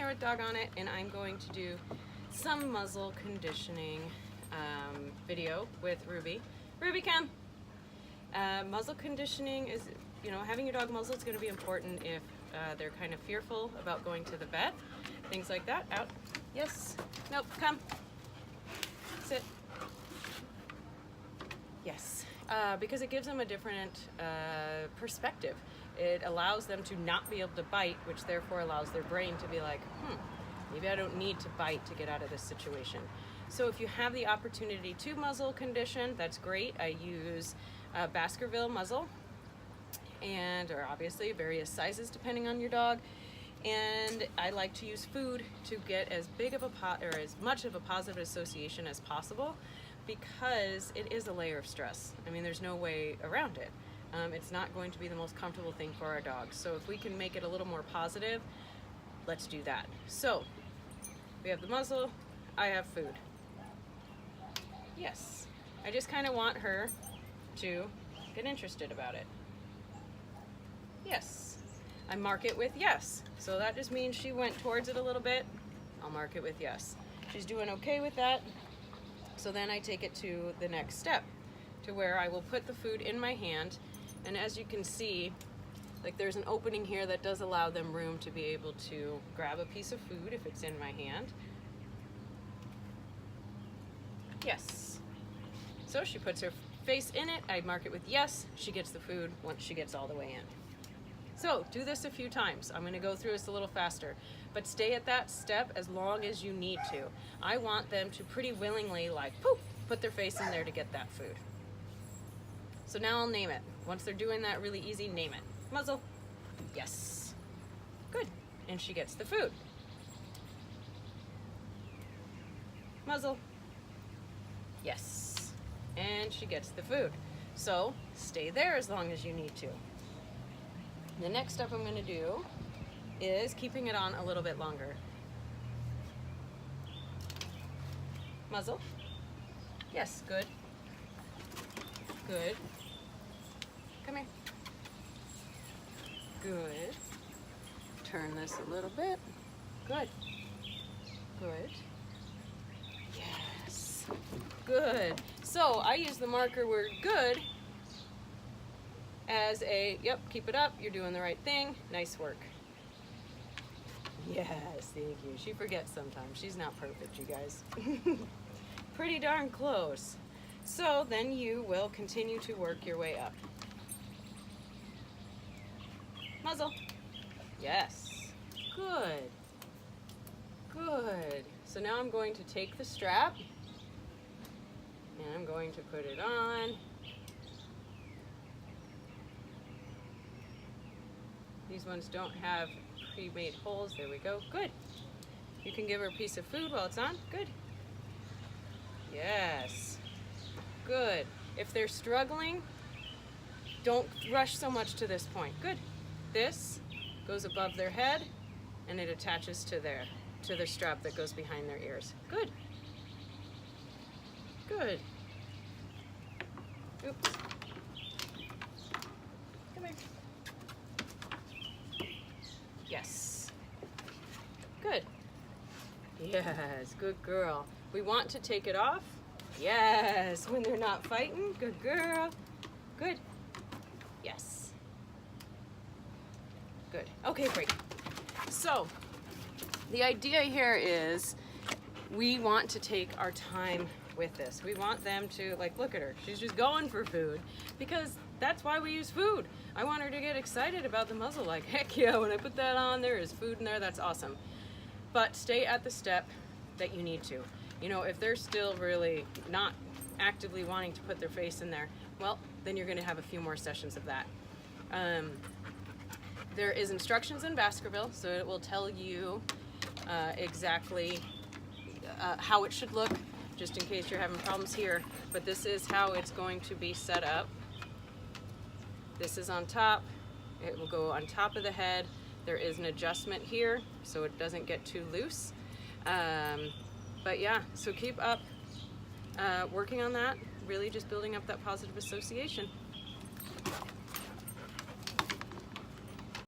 here with Dog On It, and I'm going to do some muzzle conditioning video with Ruby. Ruby, come! Muzzle conditioning is, having your dog muzzle is going to be important if they're kind of fearful about going to the vet, things like that. Out. Yes. Nope. Come. Sit. Yes. Because it gives them a different perspective. It allows them to not be able to bite, which therefore allows their brain to be like, maybe I don't need to bite to get out of this situation. So if you have the opportunity to muzzle condition, that's great. I use Baskerville muzzle, or obviously various sizes depending on your dog. And I like to use food to get as much of a positive association as possible, because it is a layer of stress. I mean, there's no way around it. It's not going to be the most comfortable thing for our dogs. So if we can make it a little more positive, let's do that. So we have the muzzle, I have food. Yes, I just kind of want her to get interested about it. Yes, I mark it with yes. So that just means she went towards it a little bit. I'll mark it with yes. She's doing okay with that. So then I take it to the next step, to where I will put the food in my hand. And as you can see, like, there's an opening here that does allow them room to be able to grab a piece of food if it's in my hand. Yes. So she puts her face in it, I mark it with yes, she gets the food once she gets all the way in. So do this a few times. I'm going to go through this a little faster, but stay at that step as long as you need to. I want them to pretty willingly, like, poof, put their face in there to get that food. So now I'll name it. Once they're doing that really easy, name it. Muzzle. Yes. Good. And she gets the food. Muzzle. Yes. And she gets the food. So stay there as long as you need to. The next step I'm going to do is keeping it on a little bit longer. Muzzle. Yes, good. Good. Come here. Good. Turn this a little bit. Good. Good. Yes. Good. So I use the marker word good as a, yep, keep it up, you're doing the right thing, nice work. Yes, thank you. She forgets sometimes. She's not perfect, you guys. Pretty darn close. So then you will continue to work your way up. Muzzle. Yes. Good. Good. So now I'm going to take the strap and I'm going to put it on. These ones don't have pre-made holes. There we go. Good. You can give her a piece of food while it's on. Good. Yes. Good. If they're struggling, don't rush so much to this point. Good. This goes above their head and it attaches to the strap that goes behind their ears. Good. Good. Oops. Come here. Yes. Good. Yes, good girl. We want to take it off. Yes, when they're not fighting. Good girl. Good. Yes. Good. Okay, great. So, the idea here is we want to take our time with this. We want them to, like, look at her. She's just going for food, because that's why we use food. I want her to get excited about the muzzle, like, heck yeah, when I put that on, there is food in there, that's awesome. But stay at the step that you need to. If they're still really not actively wanting to put their face in there, well, then you're going to have a few more sessions of that. There is instructions in Baskerville, so it will tell you exactly how it should look, just in case you're having problems here. But this is how it's going to be set up. This is on top. It will go on top of the head. There is an adjustment here, so it doesn't get too loose. But yeah, so keep up working on that, really just building up that positive association.